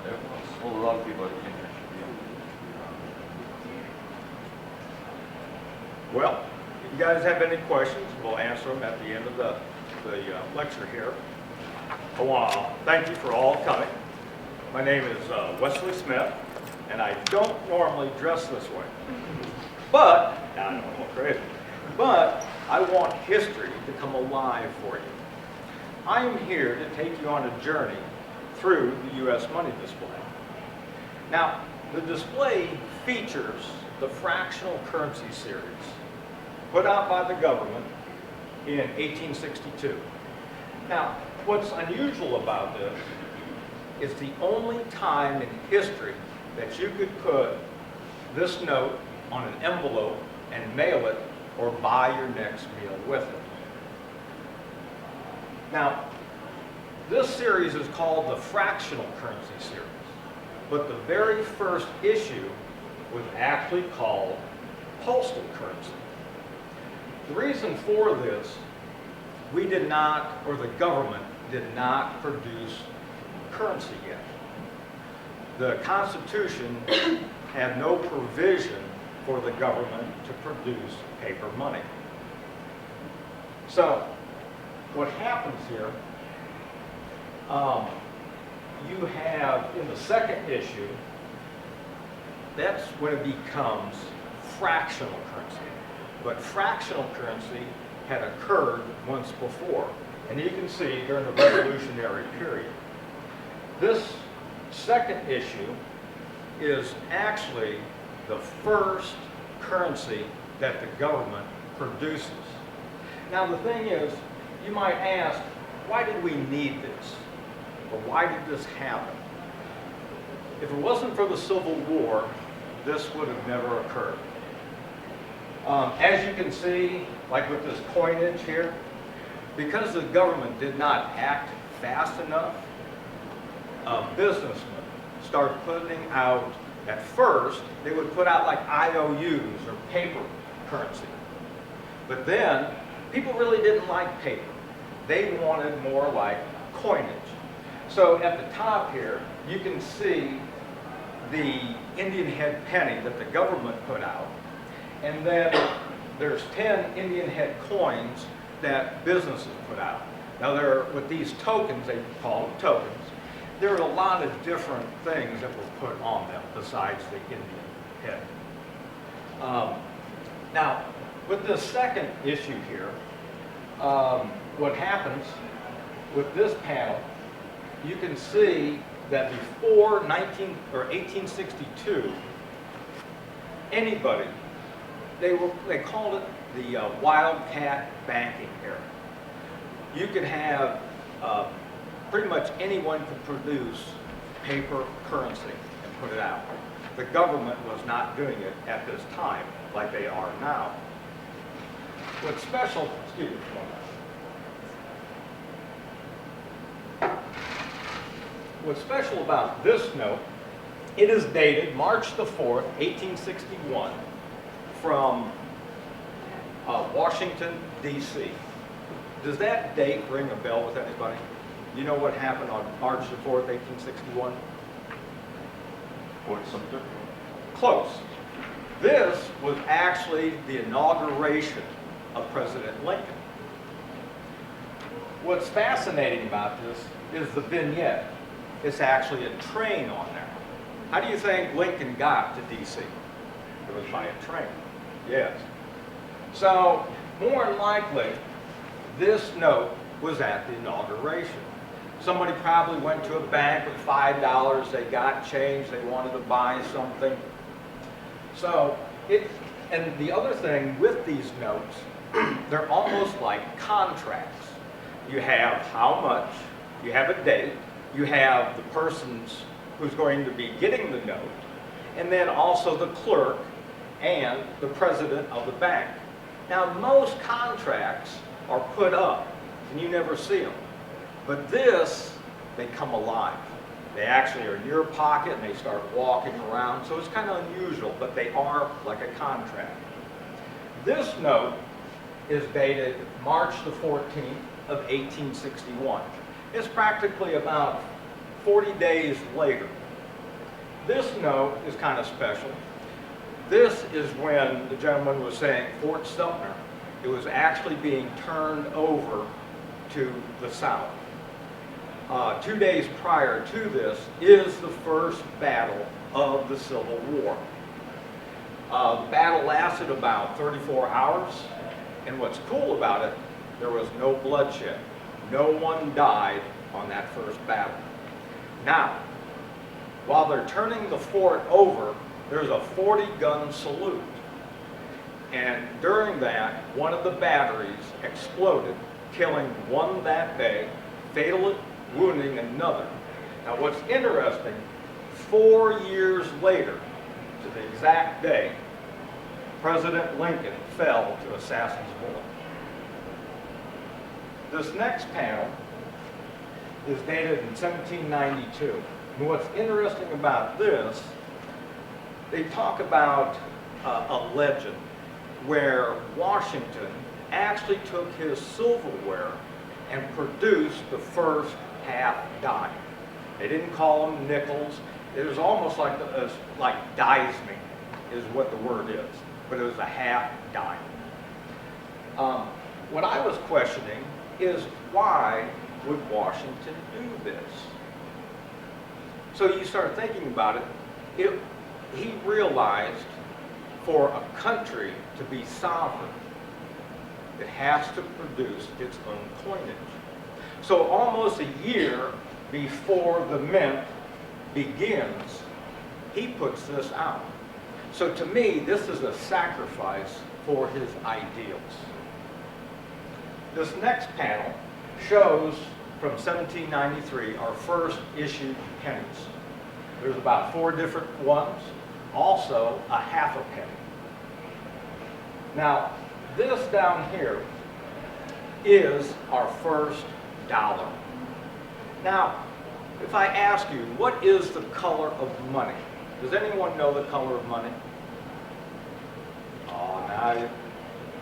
It was. Well, a lot of people at the internship. Well, if you guys have any questions, we'll answer them at the end of the lecture here. I want to thank you for all coming. My name is Wesley Smith, and I don't normally dress this way. But, now I know I'm crazy, but I want history to come alive for you. I am here to take you on a journey through the U.S. money display. Now, the display features the fractional currency series put out by the government in 1862. Now, what's unusual about this is the only time in history that you could put this note on an envelope and mail it or buy your next meal with it. Now, this series is called the fractional currency series, but the very first issue was actually called postal currency. The reason for this, we did not, or the government did not produce currency yet. The Constitution had no provision for the government to produce paper money. So, what happens here, you have in the second issue, that's when it becomes fractional currency. But fractional currency had occurred once before, and you can see during the Revolutionary period. This second issue is actually the first currency that the government produces. Now the thing is, you might ask, why did we need this? Or why did this happen? If it wasn't for the Civil War, this would have never occurred. As you can see, like with this coinage here, because the government did not act fast enough, businessmen started putting out, at first, they would put out like IOUs or paper currency. But then, people really didn't like paper. They wanted more like coinage. So at the top here, you can see the Indian head penny that the government put out. And then there's 10 Indian head coins that businesses put out. Now with these tokens, they call them tokens, there are a lot of different things that were put on them besides the Indian head. Now, with this second issue here, what happens with this panel, you can see that before 1862, anybody, they called it the wildcat banking era. You could have, pretty much anyone could produce paper currency and put it out. The government was not doing it at this time like they are now. What's special, excuse me, what's special about this note, it is dated March the 4th, 1861, from Washington, D.C. Does that date ring a bell with anybody? You know what happened on March the 4th, 1861? Fort Sumter? Close. This was actually the inauguration of President Lincoln. What's fascinating about this is the vignette. It's actually a train on there. How do you think Lincoln got to D.C.? It was by a train. Yes. So, more than likely, this note was at the inauguration. Somebody probably went to a bank with $5, they got change, they wanted to buy something. So, and the other thing with these notes, they're almost like contracts. You have how much, you have a date, you have the person's who's going to be getting the note, and then also the clerk and the president of the bank. Now, most contracts are put up, and you never see them. But this, they come alive. They actually are in your pocket, and they start walking around, so it's kind of unusual, but they are like a contract. This note is dated March the 14th of 1861. It's practically about 40 days later this note is kind of special. This is when the gentleman was saying Fort Sumter, it was actually being turned over to the South. 2 days prior to this is the first battle of the Civil War. The battle lasted about 34 hours, and what's cool about it, there was no bloodshed. No one died on that first battle. Now, while they're turning the fort over, there's a 40-gun salute. And during that, one of the batteries exploded, killing one that day, fatally wounding another. Now what's interesting, 4 years later, to the exact day, President Lincoln fell to assassin's bullet. This next panel is dated in 1792. And what's interesting about this, they talk about a legend where Washington actually took his silverware and produced the first half dime. They didn't call them nickels. It was almost like Disney is what the word is, but it was a half dime. What I was questioning is why would Washington do this? So you start thinking about it, he realized for a country to be sovereign, it has to produce its own coinage. So almost a year before the mint begins, he puts this out. So to me, this is a sacrifice for his ideals. This next panel shows from 1793 our first issued pennies. There's about 4 different ones, also a half a penny. Now, this down here is our first dollar. Now, if I ask you, what is the color of money? Does anyone know the color of money? Oh, now,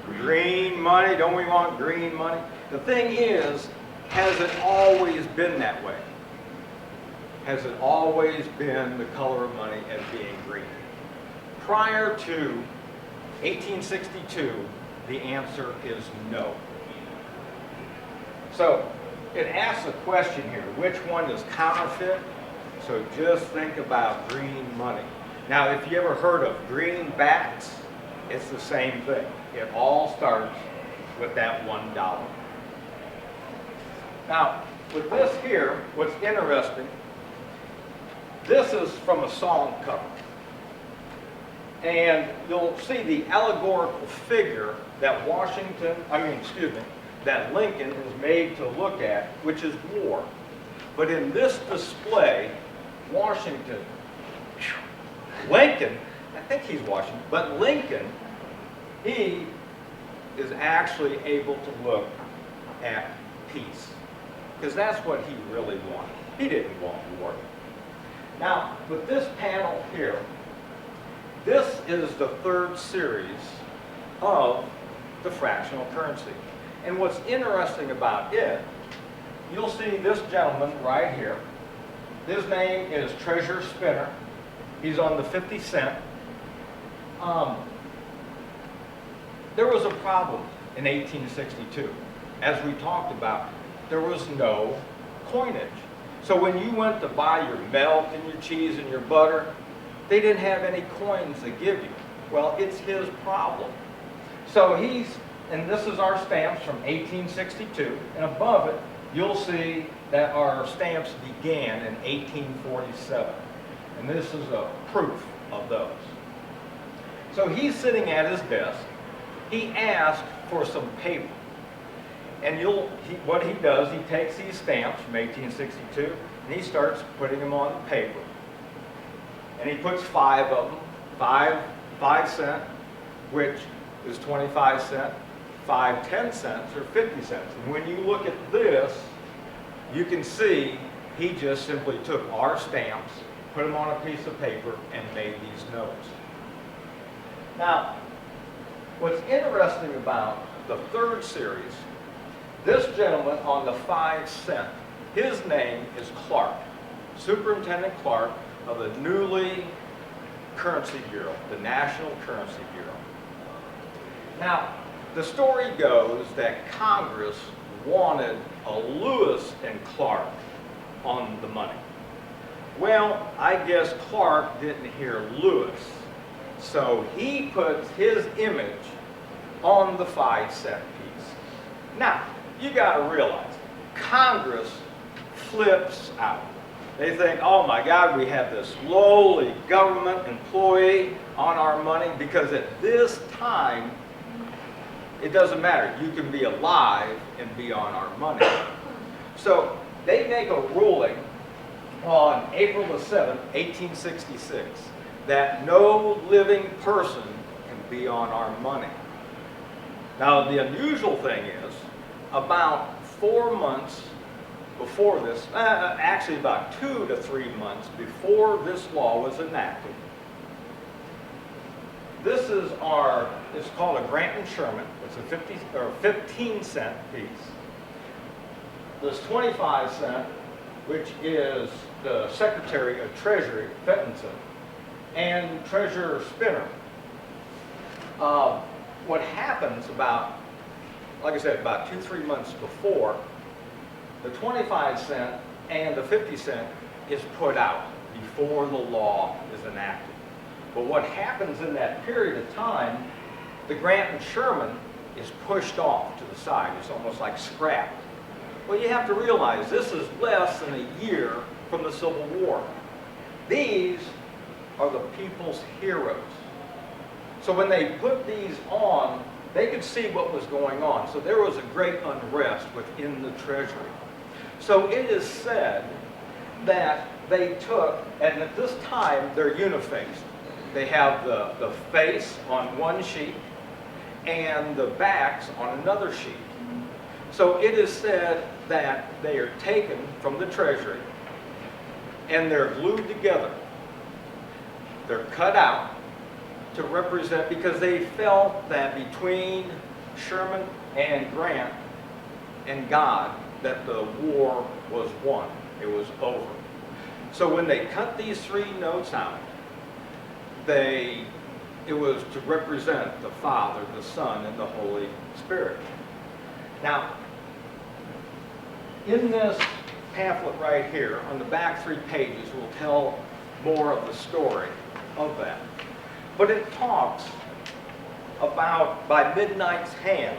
green money, don't we want green money? The thing is, has it always been that way? Has it always been the color of money as being green? Prior to 1862, the answer is no. So it asks a question here, which one is counterfeit? So just think about green money. Now, if you ever heard of greenbacks, it's the same thing. It all starts with that $1. Now, with this here, what's interesting, this is from a song cover. And you'll see the allegorical figure that that Lincoln is made to look at, which is war. But in this display, Lincoln, I think he's Washington, but Lincoln, he is actually able to look at peace. Because that's what he really wanted. He didn't want war. Now, with this panel here, this is the 3rd series of the fractional currency. And what's interesting about it, you'll see this gentleman right here. His name is Treasure Spinner. He's on the 50 cent. There was a problem in 1862. As we talked about, there was no coinage. So when you went to buy your milk and your cheese and your butter, they didn't have any coins to give you. Well, it's his problem. So and this is our stamps from 1862, and above it, you'll see that our stamps began in 1847. And this is a proof of those. So he's sitting at his desk. He asked for some paper. And what he does, he takes these stamps from 1862, and he starts putting them on the paper. And he puts 5 of them, 5 cent, which is 25 cents, 5 10 cents, or 50 cents. And when you look at this, you can see he just simply took our stamps, put them on a piece of paper, and made these notes. Now, what's interesting about the 3rd series, this gentleman on the 5 cent, his name is Clark. Superintendent Clark of the newly Currency Bureau, the National Currency Bureau. Now, the story goes that Congress wanted a Lewis and Clark on the money. Well, I guess Clark didn't hear Lewis, so he puts his image on the 5-cent piece. Now, you got to realize, Congress flips out. They think, oh my God, we have this lowly government employee on our money, because at this time, it doesn't matter. You can be alive and be on our money. So they make a ruling on April the 7th, 1866, that no living person can be on our money. Now, the unusual thing is, about 4 months before this, actually about 2 to 3 months before this law was enacted, this is it's called a Grant and Sherman. It's a 15-cent piece. This 25-cent, which is the Secretary of Treasury, Fenton, and Treasurer Spinner. What happens about, like I said, about 2 to 3 months before, the 25-cent and the 50-cent is put out before the law is enacted. But what happens in that period of time, the Grant and Sherman is pushed off to the side. It's almost like scrapped. Well, you have to realize this is less than a year from the Civil War. These are the people's heroes. So when they put these on, they could see what was going on. So there was a great unrest within the Treasury. So it is said that they took, and at this time they're unifaced. They have the face on one sheet and the backs on another sheet. So it is said that they are taken from the Treasury and they're glued together. They're cut out to represent, because they felt that between Sherman and Grant and God, that the war was won. It was over. So when they cut these 3 notes out, it was to represent the Father, the Son, and the Holy Spirit. Now, in this pamphlet right here, on the back 3 pages, will tell more of the story of that. But it talks about, by midnight's hand,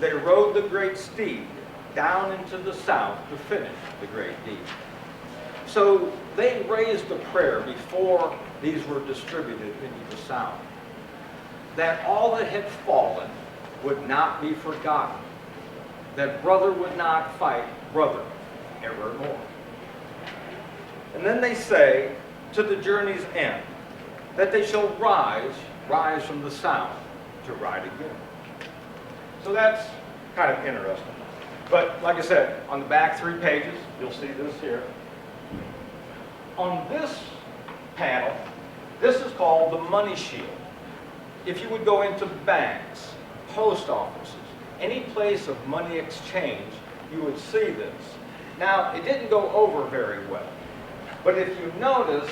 they rode the great steed down into the south to finish the great deed. So they raised a prayer before these were distributed into the south, that all that had fallen would not be forgotten, that brother would not fight brother evermore. And then they say, to the journey's end, that they shall rise from the south to ride again. So that's kind of interesting. But like I said, on the back 3 pages, you'll see this here. On this panel, this is called the money shield. If you would go into banks, post offices, any place of money exchange, you would see this. Now, it didn't go over very well. But if you notice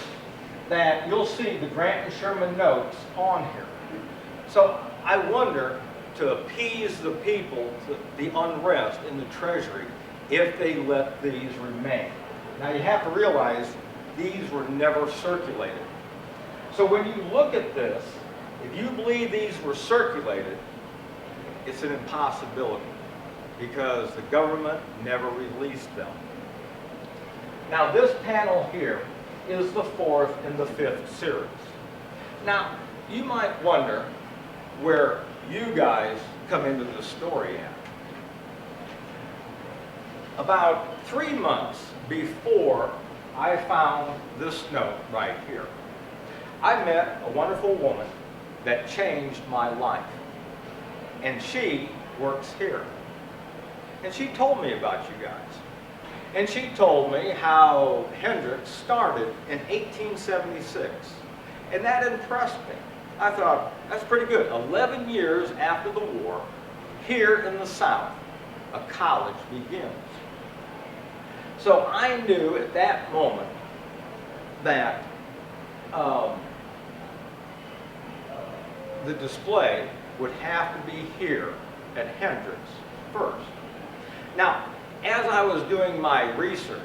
that you'll see the Grant and Sherman notes on here. So I wonder, to appease the people, the unrest in the Treasury, if they let these remain. Now you have to realize these were never circulated. So when you look at this, if you believe these were circulated, it's an impossibility, because the government never released them. Now this panel here is the 4th and the 5th series. Now, you might wonder where you guys come into the story at. About 3 months before I found this note right here, I met a wonderful woman that changed my life. And she works here. And she told me about you guys. And she told me how Hendrix started in 1876. And that impressed me. I thought, that's pretty good. 11 years after the war, here in the South, a college begins. So I knew at that moment that the display would have to be here at Hendrix first. Now, as I was doing my research,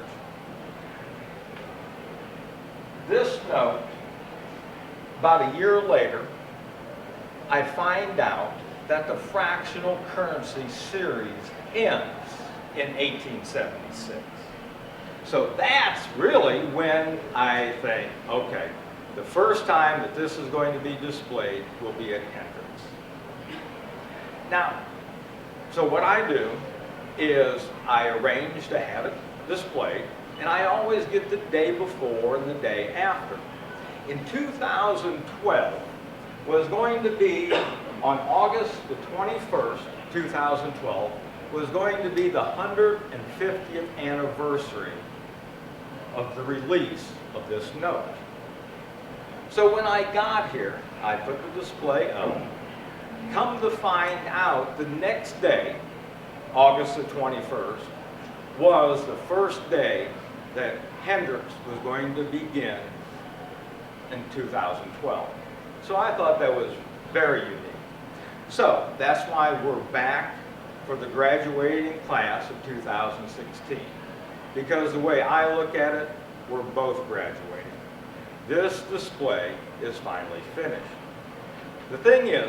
this note, about a year later, I find out that the fractional currency series ends in 1876. So that's really when I think, okay, the first time that this is going to be displayed will be at Hendrix. Now, so what I do is I arrange to have it displayed, and I always get the day before and the day after. In 2012 was going to be, on August the 21st, 2012, was going to be the 150th anniversary of the release of this note. So when I got here, I put the display up. Come to find out, the next day, August the 21st, was the first day that Hendrix was going to begin in 2012. So I thought that was very unique. So that's why we're back for the graduating class of 2016. Because the way I look at it, we're both graduating. This display is finally finished. The thing is,